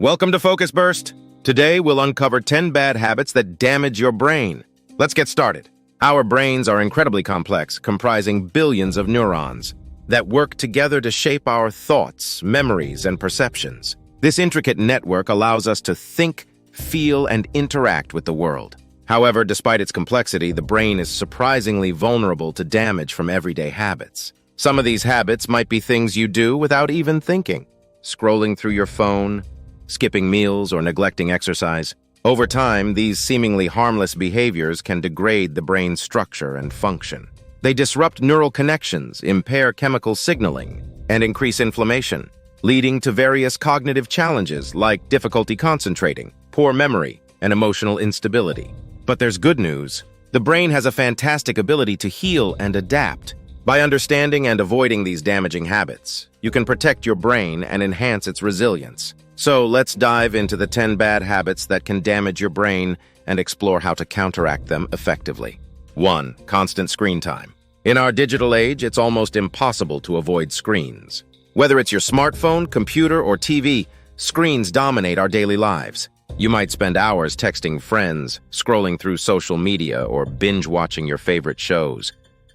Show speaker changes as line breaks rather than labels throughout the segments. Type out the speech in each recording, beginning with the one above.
Welcome to FocusBurst. Today, we'll uncover 10 bad habits that damage your brain. Let's get started. Our brains are incredibly complex, comprising billions of neurons that work together to shape our thoughts, memories, and perceptions. This intricate network allows us to think, feel, and interact with the world. However, despite its complexity, the brain is surprisingly vulnerable to damage from everyday habits. Some of these habits might be things you do without even thinking. Scrolling through your phone, skipping meals, or neglecting exercise. Over time, these seemingly harmless behaviors can degrade the brain's structure and function. They disrupt neural connections, impair chemical signaling, and increase inflammation, leading to various cognitive challenges like difficulty concentrating, poor memory, and emotional instability. But there's good news. The brain has a fantastic ability to heal and adapt. By understanding and avoiding these damaging habits, you can protect your brain and enhance its resilience. So let's dive into the 10 bad habits that can damage your brain and explore how to counteract them effectively. 1. Constant screen time. In our digital age, it's almost impossible to avoid screens. Whether it's your smartphone, computer, or TV, screens dominate our daily lives. You might spend hours texting friends, scrolling through social media, or binge-watching your favorite shows.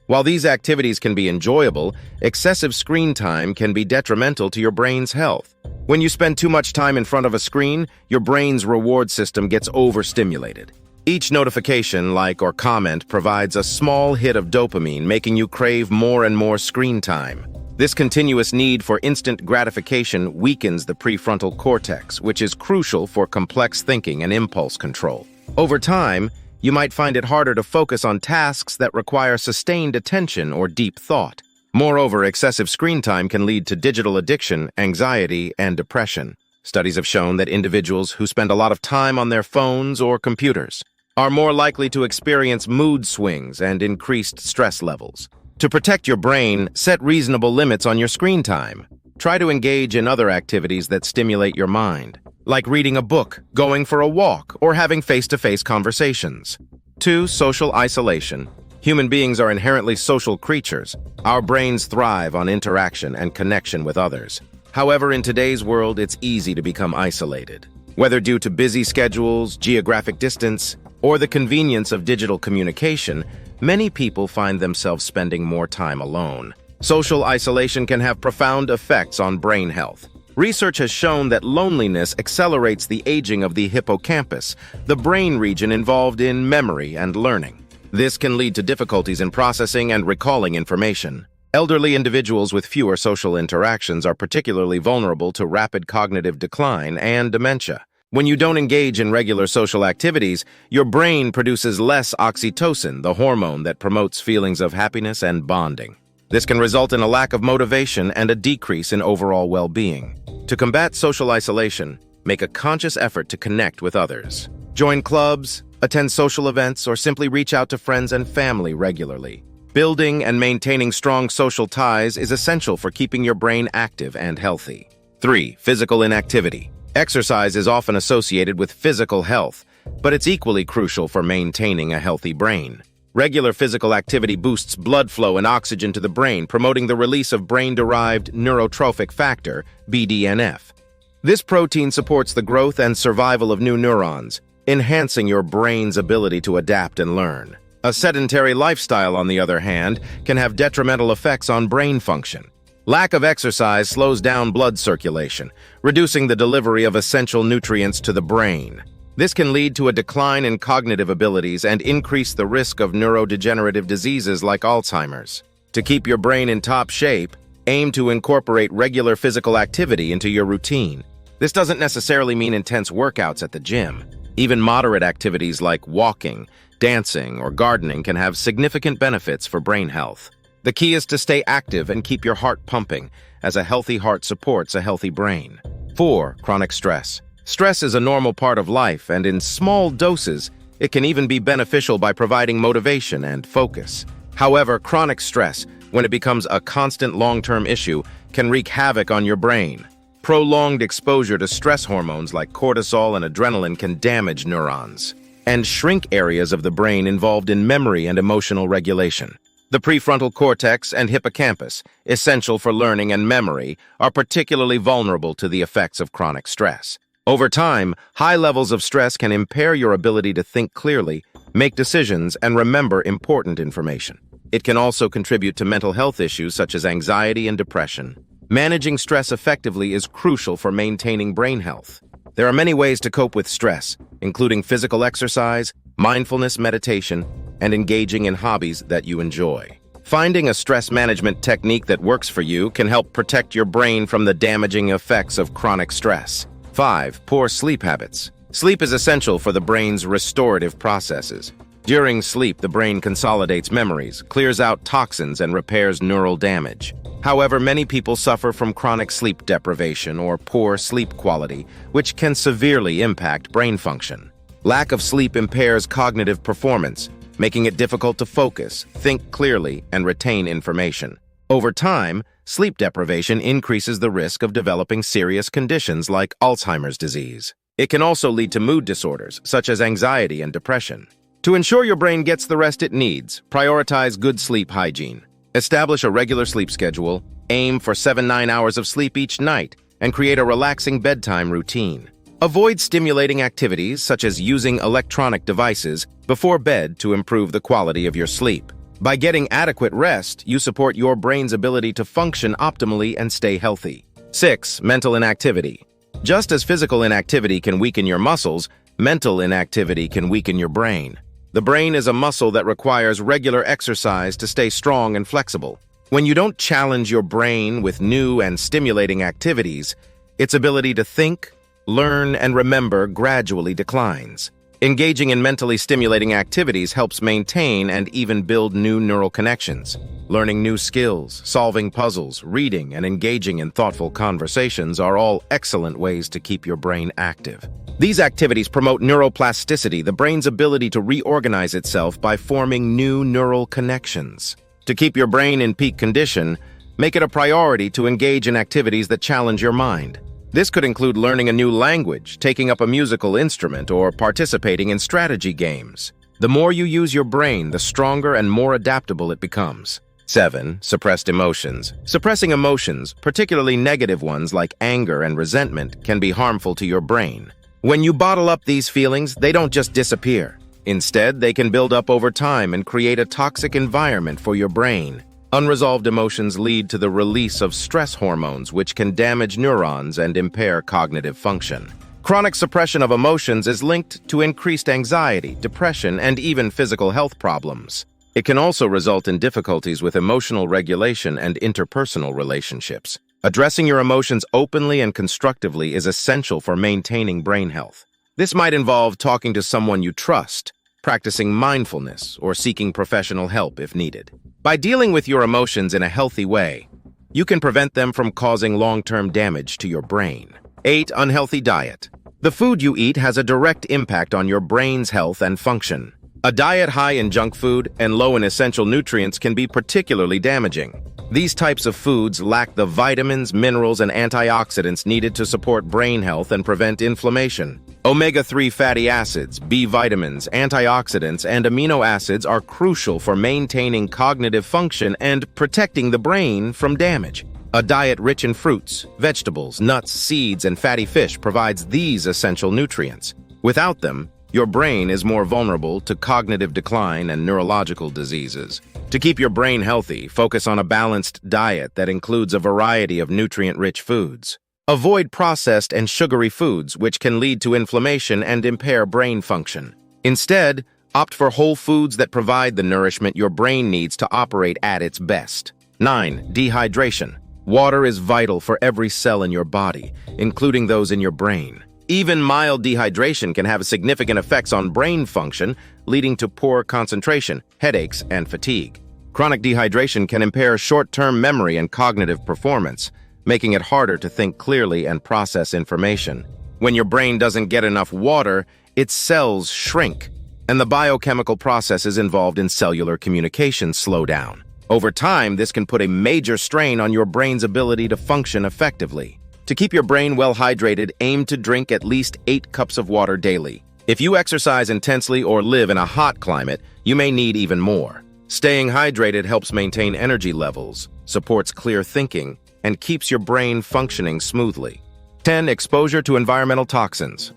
While these activities can be enjoyable, excessive screen time can be detrimental to your brain's health. When you spend too much time in front of a screen, your brain's reward system gets overstimulated. Each notification, like, or comment provides a small hit of dopamine, making you crave more and more screen time. This continuous need for instant gratification weakens the prefrontal cortex, which is crucial for complex thinking and impulse control. Over time, you might find it harder to focus on tasks that require sustained attention or deep thought. Moreover, excessive screen time can lead to digital addiction, anxiety, and depression. Studies have shown that individuals who spend a lot of time on their phones or computers are more likely to experience mood swings and increased stress levels. To protect your brain, set reasonable limits on your screen time. Try to engage in other activities that stimulate your mind, like reading a book, going for a walk, or having face-to-face conversations. 2. Social isolation. Human beings are inherently social creatures. Our brains thrive on interaction and connection with others. However, in today's world, it's easy to become isolated. Whether due to busy schedules, geographic distance, or the convenience of digital communication, many people find themselves spending more time alone. Social isolation can have profound effects on brain health. Research has shown that loneliness accelerates the aging of the hippocampus, the brain region involved in memory and learning. This can lead to difficulties in processing and recalling information. Elderly individuals with fewer social interactions are particularly vulnerable to rapid cognitive decline and dementia. When you don't engage in regular social activities, your brain produces less oxytocin, the hormone that promotes feelings of happiness and bonding. This can result in a lack of motivation and a decrease in overall well-being. To combat social isolation, make a conscious effort to connect with others. Join clubs, attend social events, or simply reach out to friends and family regularly. Building and maintaining strong social ties is essential for keeping your brain active and healthy. 3. Physical inactivity. Exercise is often associated with physical health, but it's equally crucial for maintaining a healthy brain. Regular physical activity boosts blood flow and oxygen to the brain, promoting the release of brain-derived neurotrophic factor, BDNF. This protein supports the growth and survival of new neurons, enhancing your brain's ability to adapt and learn. A sedentary lifestyle, on the other hand, can have detrimental effects on brain function. Lack of exercise slows down blood circulation, reducing the delivery of essential nutrients to the brain. This can lead to a decline in cognitive abilities and increase the risk of neurodegenerative diseases like Alzheimer's. To keep your brain in top shape, aim to incorporate regular physical activity into your routine. This doesn't necessarily mean intense workouts at the gym. Even moderate activities like walking, dancing, or gardening can have significant benefits for brain health. The key is to stay active and keep your heart pumping, as a healthy heart supports a healthy brain. 4. Chronic stress. Stress is a normal part of life, and in small doses, it can even be beneficial by providing motivation and focus. However, chronic stress, when it becomes a constant long-term issue, can wreak havoc on your brain. Prolonged exposure to stress hormones like cortisol and adrenaline can damage neurons and shrink areas of the brain involved in memory and emotional regulation. The prefrontal cortex and hippocampus, essential for learning and memory, are particularly vulnerable to the effects of chronic stress. Over time, high levels of stress can impair your ability to think clearly, make decisions, and remember important information. It can also contribute to mental health issues such as anxiety and depression. Managing stress effectively is crucial for maintaining brain health. There are many ways to cope with stress, including physical exercise, mindfulness meditation, and engaging in hobbies that you enjoy. Finding a stress management technique that works for you can help protect your brain from the damaging effects of chronic stress. 5. Poor sleep habits. Sleep is essential for the brain's restorative processes. During sleep, the brain consolidates memories, clears out toxins, and repairs neural damage. However, many people suffer from chronic sleep deprivation or poor sleep quality, which can severely impact brain function. Lack of sleep impairs cognitive performance, making it difficult to focus, think clearly, and retain information. Over time, sleep deprivation increases the risk of developing serious conditions like Alzheimer's disease. It can also lead to mood disorders, such as anxiety and depression. To ensure your brain gets the rest it needs, prioritize good sleep hygiene. Establish a regular sleep schedule, aim for 7-9 hours of sleep each night, and create a relaxing bedtime routine. Avoid stimulating activities such as using electronic devices before bed to improve the quality of your sleep. By getting adequate rest, you support your brain's ability to function optimally and stay healthy. 6. Mental inactivity. Just as physical inactivity can weaken your muscles, mental inactivity can weaken your brain. The brain is a muscle that requires regular exercise to stay strong and flexible. When you don't challenge your brain with new and stimulating activities, its ability to think, learn, and remember gradually declines. Engaging in mentally stimulating activities helps maintain and even build new neural connections. Learning new skills, solving puzzles, reading, and engaging in thoughtful conversations are all excellent ways to keep your brain active. These activities promote neuroplasticity, the brain's ability to reorganize itself by forming new neural connections. To keep your brain in peak condition, make it a priority to engage in activities that challenge your mind. This could include learning a new language, taking up a musical instrument, or participating in strategy games. The more you use your brain, the stronger and more adaptable it becomes. 7. Suppressed emotions. Suppressing emotions, particularly negative ones like anger and resentment, can be harmful to your brain. When you bottle up these feelings, they don't just disappear. Instead, they can build up over time and create a toxic environment for your brain. Unresolved emotions lead to the release of stress hormones, which can damage neurons and impair cognitive function. Chronic suppression of emotions is linked to increased anxiety, depression, and even physical health problems. It can also result in difficulties with emotional regulation and interpersonal relationships. Addressing your emotions openly and constructively is essential for maintaining brain health. This might involve talking to someone you trust, practicing mindfulness, or seeking professional help if needed. By dealing with your emotions in a healthy way, you can prevent them from causing long-term damage to your brain. 8. Unhealthy diet. The food you eat has a direct impact on your brain's health and function. A diet high in junk food and low in essential nutrients can be particularly damaging. These types of foods lack the vitamins, minerals, and antioxidants needed to support brain health and prevent inflammation. Omega-3 fatty acids, B vitamins, antioxidants, and amino acids are crucial for maintaining cognitive function and protecting the brain from damage. A diet rich in fruits, vegetables, nuts, seeds, and fatty fish provides these essential nutrients. Without them, your brain is more vulnerable to cognitive decline and neurological diseases. To keep your brain healthy, focus on a balanced diet that includes a variety of nutrient-rich foods. Avoid processed and sugary foods, which can lead to inflammation and impair brain function. Instead, opt for whole foods that provide the nourishment your brain needs to operate at its best. 9. Dehydration. Water is vital for every cell in your body, including those in your brain. Even mild dehydration can have significant effects on brain function, leading to poor concentration, headaches, and fatigue. Chronic dehydration can impair short-term memory and cognitive performance, making it harder to think clearly and process information. When your brain doesn't get enough water, its cells shrink, and the biochemical processes involved in cellular communication slow down. Over time, this can put a major strain on your brain's ability to function effectively. To keep your brain well hydrated, aim to drink at least 8 cups of water daily. If you exercise intensely or live in a hot climate, you may need even more. Staying hydrated helps maintain energy levels, supports clear thinking, and keeps your brain functioning smoothly. 10. Exposure to environmental toxins.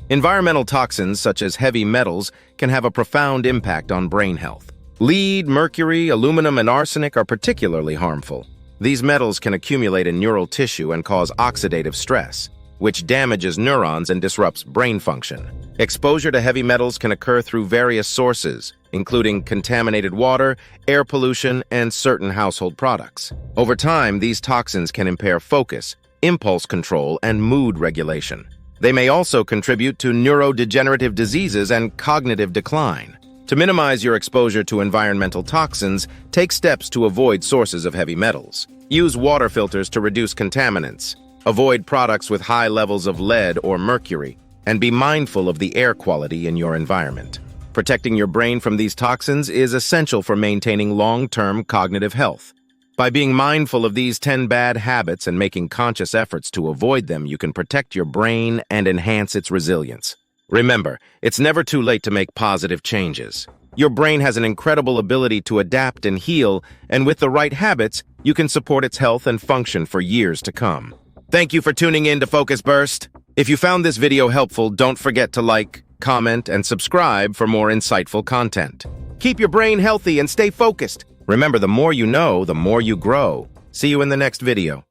Environmental toxins, such as heavy metals, can have a profound impact on brain health. Lead, mercury, aluminum, and arsenic are particularly harmful. These metals can accumulate in neural tissue and cause oxidative stress, which damages neurons and disrupts brain function. Exposure to heavy metals can occur through various sources, including contaminated water, air pollution, and certain household products. Over time, these toxins can impair focus, impulse control, and mood regulation. They may also contribute to neurodegenerative diseases and cognitive decline. To minimize your exposure to environmental toxins, take steps to avoid sources of heavy metals. Use water filters to reduce contaminants. Avoid products with high levels of lead or mercury, and be mindful of the air quality in your environment. Protecting your brain from these toxins is essential for maintaining long-term cognitive health. By being mindful of these 10 bad habits and making conscious efforts to avoid them, you can protect your brain and enhance its resilience. Remember, it's never too late to make positive changes. Your brain has an incredible ability to adapt and heal, and with the right habits, you can support its health and function for years to come. Thank you for tuning in to FocusBurst. If you found this video helpful, don't forget to like, comment, and subscribe for more insightful content. Keep your brain healthy and stay focused. Remember, the more you know, the more you grow. See you in the next video.